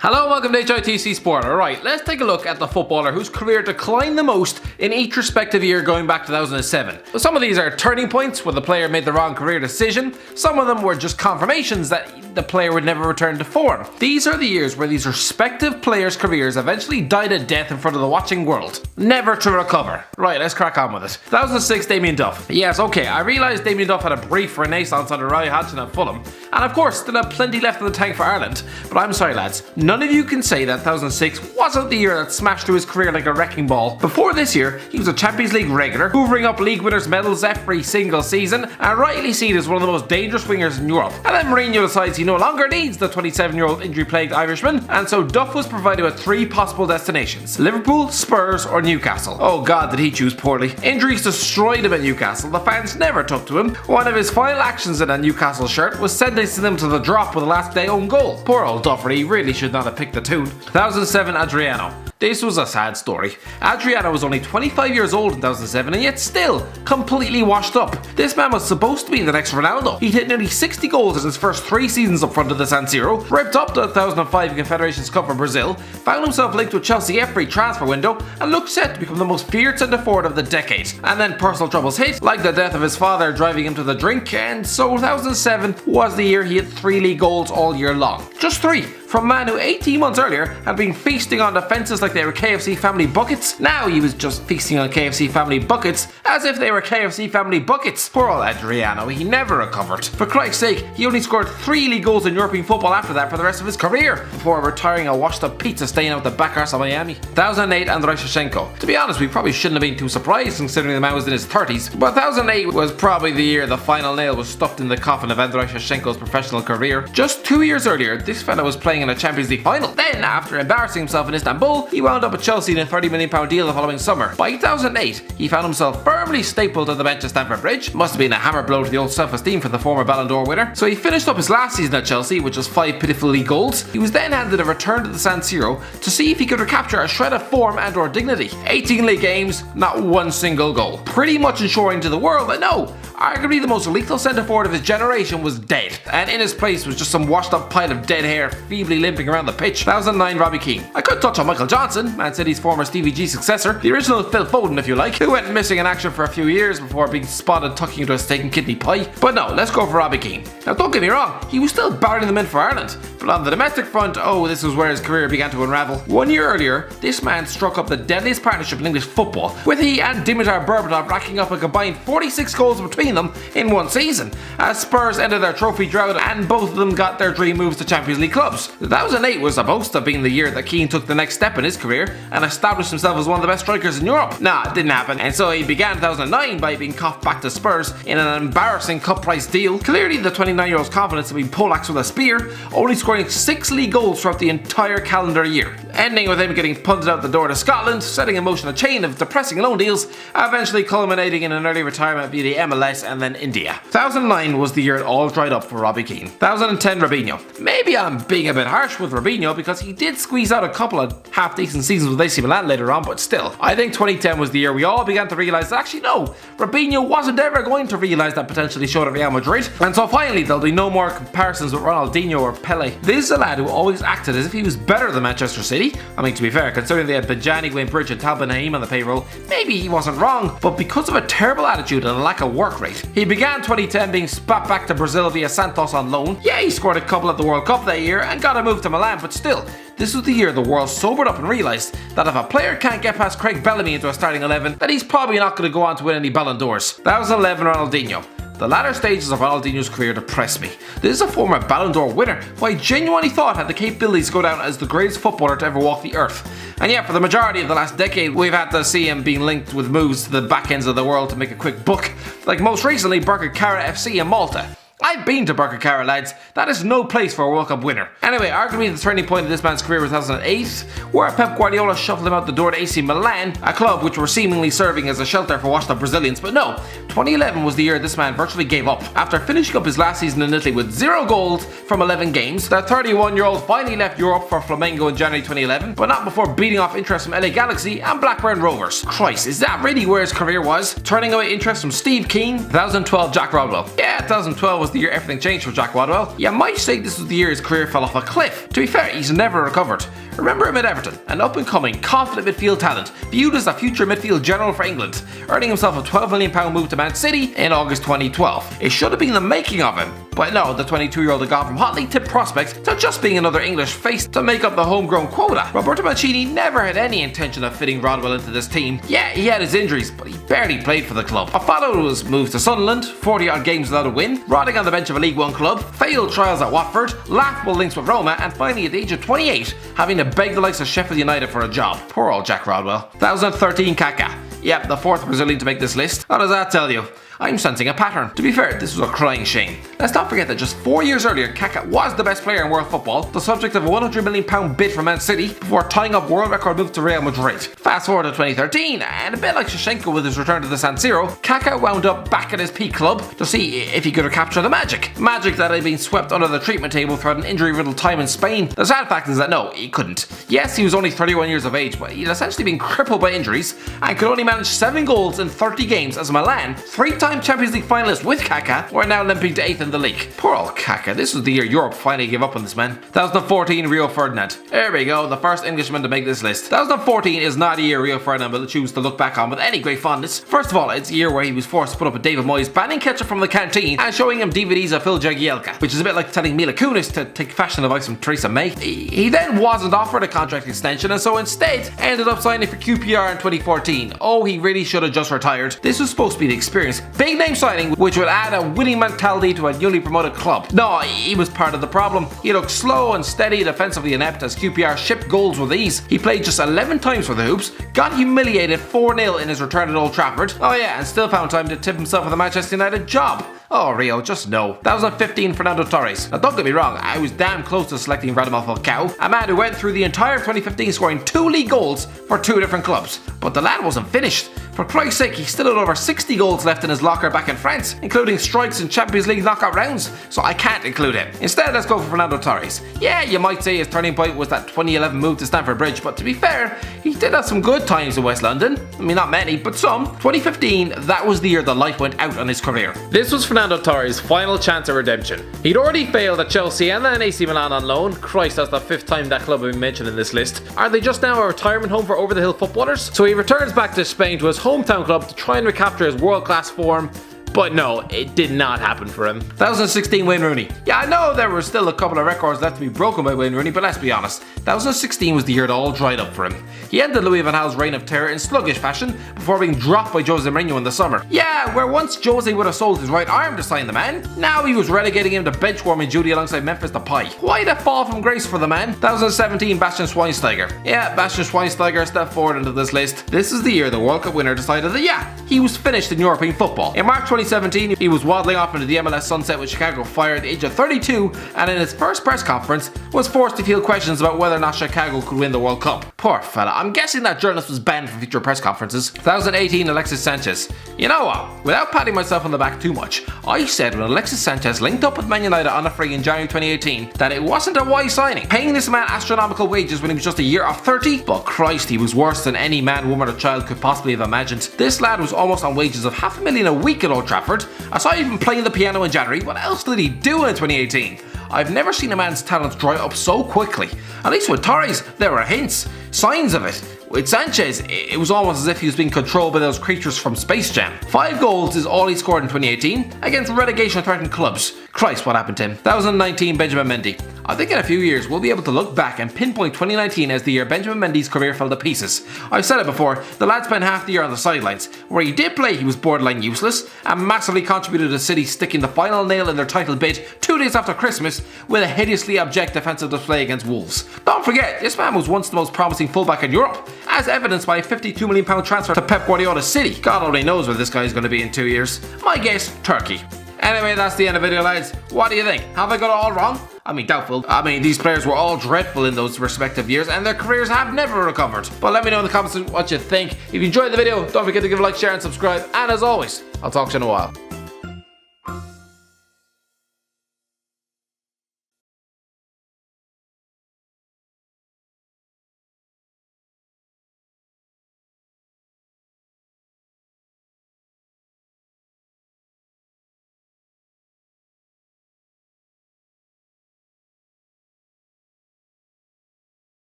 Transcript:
Hello, welcome to HITC Sport. Alright, let's take a look at the footballer whose career declined the most in each respective year going back to 2007. Some of these are turning points where the player made the wrong career decision. Some of them were just confirmations that the player would never return to form. These are the years where these respective players' careers eventually died a death in front of the watching world, never to recover. Right, let's crack on with it. 2006, Damien Duff. Yes, okay, I realise Damien Duff had a brief renaissance under Rio Ferdinand at Fulham, and of course still had plenty left in the tank for Ireland, but I'm sorry lads, none of you can say that 2006 wasn't the year that smashed through his career like a wrecking ball. Before this year, he was a Champions League regular, hoovering up league winners' medals every single season, and rightly seen as one of the most dangerous wingers in Europe. And then Mourinho decides he no longer needs the 27-year-old injury-plagued Irishman, and so Duff was provided with three possible destinations: Liverpool, Spurs, or Newcastle. Oh god, did he choose poorly. Injuries destroyed him at Newcastle, the fans never took to him. One of his final actions in a Newcastle shirt was sentencing them to the drop with a last day own goal. Poor old Duffer, he really should not have picked the tune. 2007, Adriano. This was a sad story. Adriano was only 25 years old in 2007 and yet still completely washed up. This man was supposed to be the next Ronaldo. He'd hit nearly 60 goals in his first 3 seasons up front of the San Siro, ripped up the 2005 Confederations Cup for Brazil, found himself linked with Chelsea every transfer window, and looked set to become the most feared centre forward of the decade. And then personal troubles hit, like the death of his father driving him to the drink, and so 2007 was the year he hit 3 league goals all year long. Just 3! From a man who 18 months earlier had been feasting on defences like they were KFC family buckets. Now he was just feasting on KFC family buckets as if they were KFC family buckets. Poor old Adriano, he never recovered. For Christ's sake, he only scored 3 league goals in European football after that for the rest of his career, before retiring a washed up pizza stain out the back arse of Miami. 2008, Andriy Shevchenko. To be honest, we probably shouldn't have been too surprised considering the man was in his 30s, but 2008 was probably the year the final nail was stuffed in the coffin of Andriy Shevchenko's professional career. Just 2 years earlier, this fella was playing in a Champions League final. Then, after embarrassing himself in Istanbul, he wound up at Chelsea in a £30 million deal the following summer. By 2008, he found himself firmly stapled to the bench at Stamford Bridge. Must have been a hammer blow to the old self-esteem for the former Ballon d'Or winner. So he finished up his last season at Chelsea with just 5 pitiful league goals. He was then handed a return to the San Siro to see if he could recapture a shred of form and or dignity. 18 league games, not 1 single goal. Pretty much ensuring to the world that no, arguably the most lethal centre forward of his generation was dead, and in his place was just some washed up pile of dead hair feebly limping around the pitch. 2009, Robbie Keane. I could touch on Michael Johnson, Man City's former Stevie G successor, the original Phil Foden if you like, who went missing in action for a few years before being spotted tucking into a steak and kidney pie. But no, let's go for Robbie Keane. Now don't get me wrong, he was still barreling them in for Ireland, but on the domestic front, oh, this was where his career began to unravel. 1 year earlier, this man struck up the deadliest partnership in English football, with he and Dimitar Berbatov racking up a combined 46 goals between them in 1 season, as Spurs ended their trophy drought and both of them got their dream moves to Champions League clubs. 2008 was supposed to have been the year that Keane took the next step in his career and established himself as one of the best strikers in Europe. Nah, it didn't happen, and so he began 2009 by being coughed back to Spurs in an embarrassing cut price deal. Clearly the 29-year-old's confidence had been poleaxed with a spear, only scoring 6 league goals throughout the entire calendar year, ending with him getting punted out the door to Scotland, setting in motion a chain of depressing loan deals, eventually culminating in an early retirement via the MLS and then India. 2009 was the year it all dried up for Robbie Keane. 2010, Robinho. Maybe I'm being a bit harsh with Robinho because he did squeeze out a couple of half-decent seasons with AC Milan later on, but still, I think 2010 was the year we all began to realise that actually no, Robinho wasn't ever going to realise that potential he showed at Real Madrid, and so finally there'll be no more comparisons with Ronaldinho or Pele. This is a lad who always acted as if he was better than Manchester City. I mean, to be fair, considering they had Bajani, Wayne Bridge and Talbot Naeem on the payroll, maybe he wasn't wrong, but because of a terrible attitude and a lack of work rate, he began 2010 being spat back to Brazil via Santos on loan. Yeah, he scored a couple at the World Cup that year and got a move to Milan, but still, this was the year the world sobered up and realised that if a player can't get past Craig Bellamy into a starting 11, then he's probably not going to go on to win any Ballon d'Ors. 2011, Ronaldinho. The latter stages of Ronaldinho's career depressed me. This is a former Ballon d'Or winner who I genuinely thought had the capabilities to go down as the greatest footballer to ever walk the earth. And yet, for the majority of the last decade, we've had to see him being linked with moves to the back ends of the world to make a quick buck, like most recently Birkirkara FC in Malta. I've been to Birkirkara, lads. That is no place for a World Cup winner. Anyway, arguably the turning point of this man's career was 2008, where Pep Guardiola shuffled him out the door to AC Milan, a club which were seemingly serving as a shelter for washed up Brazilians. But no, 2011 was the year this man virtually gave up. After finishing up his last season in Italy with 0 goals from 11 games, the 31-year-old finally left Europe for Flamengo in January 2011, but not before beating off interest from LA Galaxy and Blackburn Rovers. Christ, is that really where his career was? Turning away interest from Steve Keane. 2012, Jack Rodwell. Yeah, 2012 was was the year everything changed for Jack Rodwell. You might say this was the year his career fell off a cliff. To be fair, he's never recovered. Remember him at Everton, an up-and-coming, confident midfield talent, viewed as a future midfield general for England, earning himself a £12 million move to Man City in August 2012. It should have been the making of him. But no, the 22-year-old had gone from hotly tipped prospect to just being another English face to make up the homegrown quota. Roberto Mancini never had any intention of fitting Rodwell into this team. Yeah, he had his injuries, but he barely played for the club. Followed was moves to Sunderland, 40-odd games without a win, rotting on the bench of a League One club, failed trials at Watford, laughable links with Roma, and finally at the age of 28, having to beg the likes of Sheffield United for a job. Poor old Jack Rodwell. 2013 Kaka. Yep, the fourth Brazilian to make this list. What does that tell you? I'm sensing a pattern. To be fair, this was a crying shame. Let's not forget that just 4 years earlier, Kaka was the best player in world football, the subject of a £100 million bid from Man City, before tying up world record move to Real Madrid. Fast forward to 2013, and a bit like Shevchenko with his return to the San Siro, Kaka wound up back at his peak club to see if he could recapture the magic. Magic that had been swept under the treatment table throughout an injury-riddled time in Spain. The sad fact is that no, he couldn't. Yes, he was only 31 years of age, but he'd essentially been crippled by injuries, and could only manage 7 goals in 30 games as Milan, 3-time Champions League finalists with Kaka, were now limping to 8th in the league. Poor old Kaka, this was the year Europe finally gave up on this man. 2014 Rio Ferdinand. There we go, the first Englishman to make this list. 2014 is not a year Rio Ferdinand will choose to look back on with any great fondness. First of all, it's a year where he was forced to put up with David Moyes banning ketchup from the canteen and showing him DVDs of Phil Jagielka, which is a bit like telling Mila Kunis to take fashion advice from Theresa May. He then wasn't offered a contract extension and so instead ended up signing for QPR in 2014. Oh, he really should have just retired. This was supposed to be the experience. Big name signing which would add a winning mentality to a newly promoted club. No, he was part of the problem. He looked slow and steady, defensively inept as QPR shipped goals with ease. He played just 11 times for the Hoops, got humiliated 4-0 in his return at Old Trafford. Oh yeah, and still found time to tip himself with a Manchester United job. Oh Rio, just no. 2015 Fernando Torres. Now don't get me wrong, I was damn close to selecting Radamel Falcao, a man who went through the entire 2015 scoring 2 league goals for 2 different clubs. But the lad wasn't finished. For Christ's sake, he still had over 60 goals left in his locker back in France, including strikes in Champions League knockout rounds, so I can't include him. Instead, let's go for Fernando Torres. Yeah, you might say his turning point was that 2011 move to Stamford Bridge, but to be fair, he did have some good times in West London. I mean, not many, but some. 2015, that was the year the light went out on his career. This was Fernando Torres' final chance at redemption. He'd already failed at Chelsea and then AC Milan on loan. Christ, that's the 5th time that club has been mentioned in this list. Are they just now a retirement home for over-the-hill footballers? So he returns back to Spain to his hometown club to try and recapture his world-class form. But no, it did not happen for him. 2016 Wayne Rooney. Yeah, I know there were still a couple of records left to be broken by Wayne Rooney, but let's be honest, 2016 was the year it all dried up for him. He ended Louis van Gaal's reign of terror in sluggish fashion before being dropped by Jose Mourinho in the summer. Yeah, where once Jose would have sold his right arm to sign the man, now he was relegating him to benchwarming duty alongside Memphis Depay. Quite a fall from grace for the man. 2017 Bastian Schweinsteiger. Yeah, Bastian Schweinsteiger stepped forward into this list. This is the year the World Cup winner decided that yeah, he was finished in European football. In March 2017, he was waddling off into the MLS sunset with Chicago Fire at the age of 32, and in his first press conference was forced to field questions about whether or not Chicago could win the World Cup. Poor fella, I'm guessing that journalist was banned from future press conferences. 2018 Alexis Sanchez. You know what, without patting myself on the back too much, I said when Alexis Sanchez linked up with Man United on a free in January 2018 that it wasn't a wise signing, paying this man astronomical wages when he was just a year off 30, but Christ, he was worse than any man, woman or child could possibly have imagined. This lad was almost on wages of $500,000 a week at Old Trafford. Aside from playing the piano in January, what else did he do in 2018? I've never seen a man's talent dry up so quickly. At least with Torres, there were hints, signs of it. With Sanchez, it was almost as if he was being controlled by those creatures from Space Jam. 5 goals is all he scored in 2018 against relegation-threatened clubs. Christ, what happened to him? 2019 Benjamin Mendy. I think in a few years we'll be able to look back and pinpoint 2019 as the year Benjamin Mendy's career fell to pieces. I've said it before, the lad spent half the year on the sidelines. Where he did play, he was borderline useless and massively contributed to City sticking the final nail in their title bid 2 days after Christmas with a hideously abject defensive display against Wolves. Don't forget, this man was once the most promising fullback in Europe, as evidenced by a £52 million transfer to Pep Guardiola's City. God only knows where this guy is going to be in 2 years. My guess, Turkey. Anyway, that's the end of the video, lads. What do you think? Have I got it all wrong? I mean, doubtful. I mean, these players were all dreadful in those respective years and their careers have never recovered. But let me know in the comments what you think. If you enjoyed the video, don't forget to give a like, share and subscribe. And as always, I'll talk to you in a while.